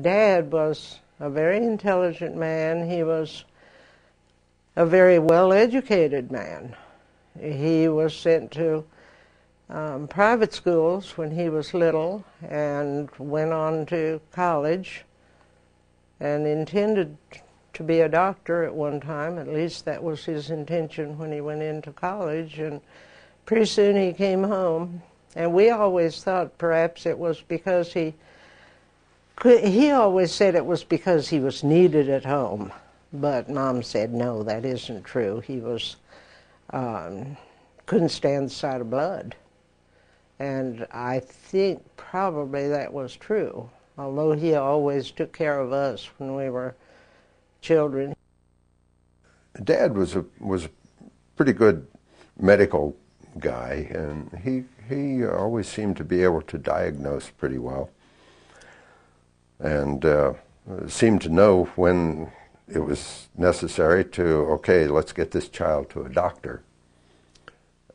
Dad was a very intelligent man. He was a very well-educated man. He was sent to private schools when he was little and went on to college and intended to be a doctor at one time. At least that was his intention when he went into college. And pretty soon he came home. And we always thought perhaps it was because he always said it was because he was needed at home. But Mom said, no, that isn't true. He was, couldn't stand the sight of blood. And I think probably that was true, although he always took care of us when we were children. Dad was a pretty good medical guy, and he always seemed to be able to diagnose pretty well, and seemed to know when it was necessary to, okay, let's get this child to a doctor.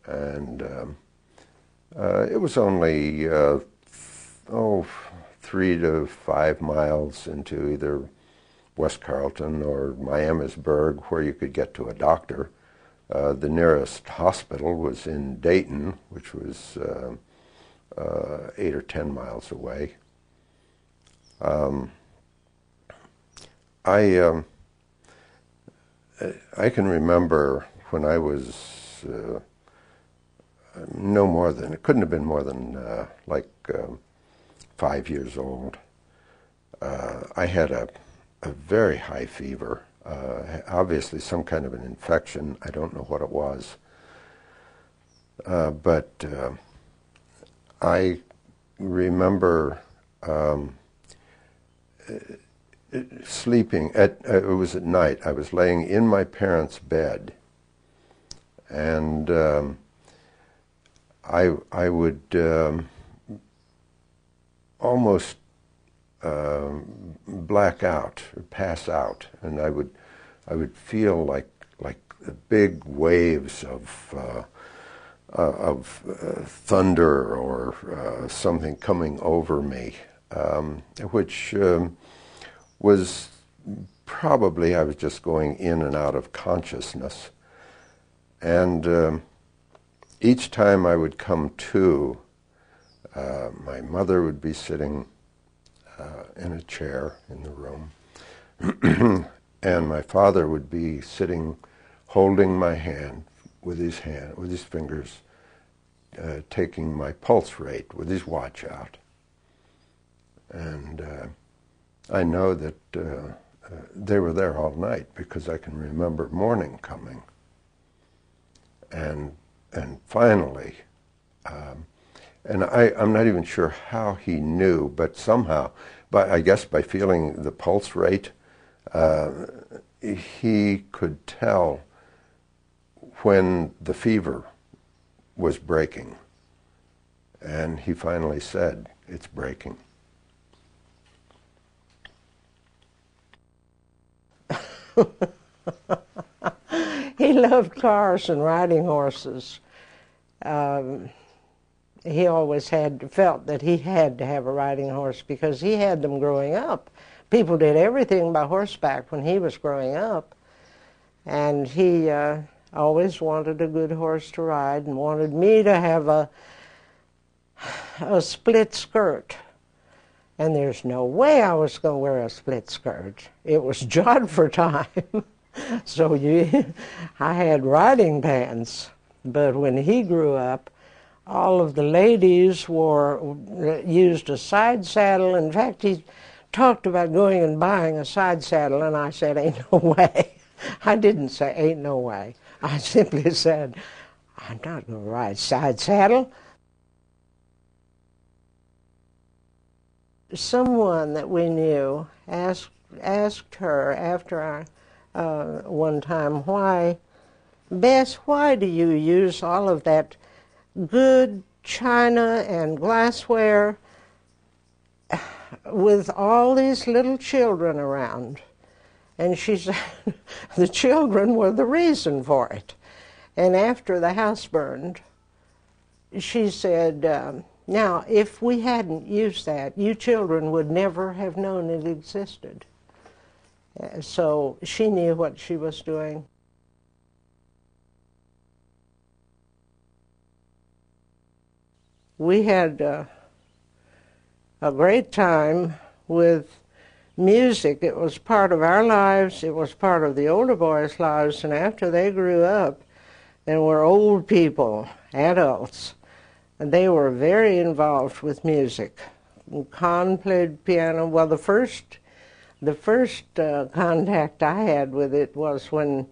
And it was only 3 to 5 miles into either West Carlton or Miamisburg where you could get to a doctor. The nearest hospital was in Dayton, which was 8 or 10 miles away. I can remember when I was no more than, it couldn't have been more than 5 years old. I had a very high fever, obviously some kind of an infection. I don't know what it was. But I remember sleeping, it was at night. I was laying in my parents' bed, and I would almost black out or pass out, and I would feel like big waves of thunder or something coming over me, which was probably I was just going in and out of consciousness. And each time I would come to, my mother would be sitting in a chair in the room, and my father would be sitting holding my hand with his fingers, taking my pulse rate with his watch out. And I know that they were there all night because I can remember morning coming. And finally, and I'm not even sure how he knew, but somehow, I guess by feeling the pulse rate, he could tell when the fever was breaking. And he finally said, "It's breaking." He loved cars and riding horses. He always felt that he had to have a riding horse because he had them growing up. People did everything by horseback when he was growing up. And he always wanted a good horse to ride and wanted me to have a split skirt. And there's no way I was going to wear a split skirt. It was jod for time. So I had riding pants. But when he grew up, all of the ladies used a side saddle. In fact, he talked about going and buying a side saddle, and I said, ain't no way. I didn't say, ain't no way. I simply said, I'm not going to ride side saddle. Someone that we knew asked her after one time, Bess, why do you use all of that good china and glassware with all these little children around? And she said, the children were the reason for it. And after the house burned, she said, Now, if we hadn't used that, you children would never have known it existed. So she knew what she was doing. We had a great time with music. It was part of our lives. It was part of the older boys' lives. And after they grew up and were old people, adults, they were very involved with music. Con played piano. Well, the first contact I had with it was when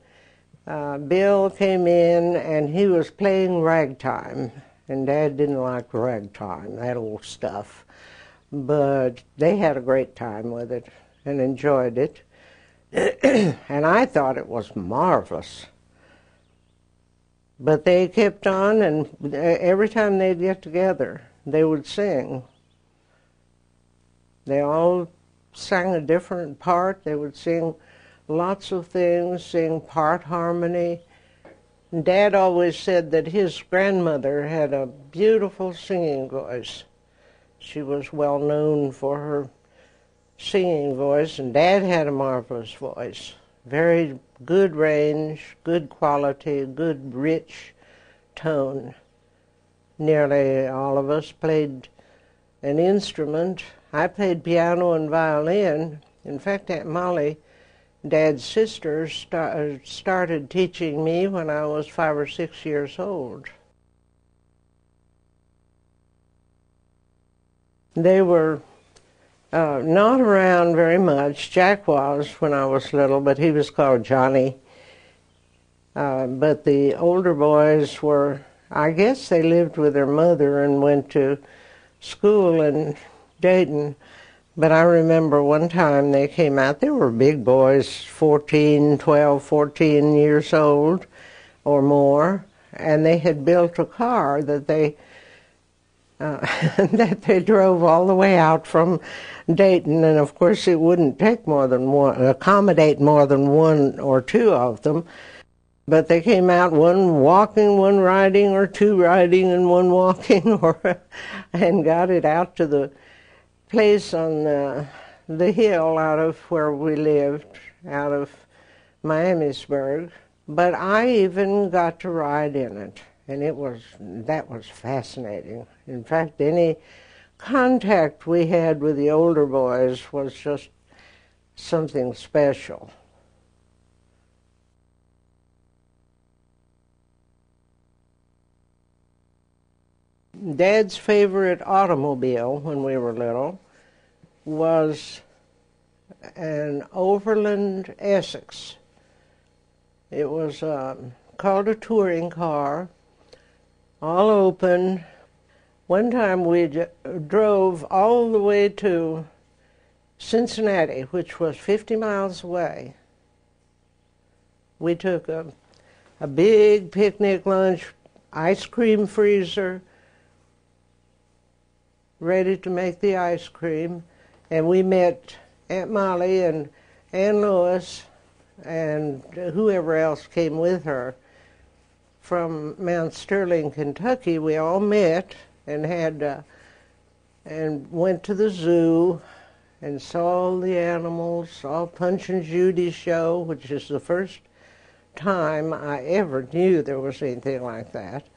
Bill came in and he was playing ragtime. And Dad didn't like ragtime, that old stuff. But they had a great time with it and enjoyed it. And I thought it was marvelous. But they kept on, and every time they'd get together, they would sing. They all sang a different part. They would sing lots of things, sing part harmony. Dad always said that his grandmother had a beautiful singing voice. She was well known for her singing voice, and Dad had a marvelous voice. Very good range, good quality, good rich tone. Nearly all of us played an instrument. I played piano and violin. In fact, Aunt Molly, Dad's sister, started teaching me when I was 5 or 6 years old. They were not around very much. Jack was when I was little, but he was called Johnny. But the older boys were, I guess they lived with their mother and went to school in Dayton. But I remember one time they came out, they were big boys, 12, 14 years old or more, and they had built a car that they that they drove all the way out from Dayton, and of course it wouldn't take more than one, accommodate more than one or two of them. But they came out, one walking, one riding, or two riding and one walking, and got it out to the place on the hill out of where we lived, out of Miamisburg. But I even got to ride in it, and that was fascinating. In fact, any contact we had with the older boys was just something special. Dad's favorite automobile when we were little was an Overland Essex. It was called a touring car, all open. One time we drove all the way to Cincinnati, which was 50 miles away. We took a big picnic lunch, ice cream freezer, ready to make the ice cream, and we met Aunt Molly and Ann Lewis and whoever else came with her from Mount Sterling, Kentucky. We all met and and went to the zoo and saw all the animals, saw Punch and Judy's show, which is the first time I ever knew there was anything like that.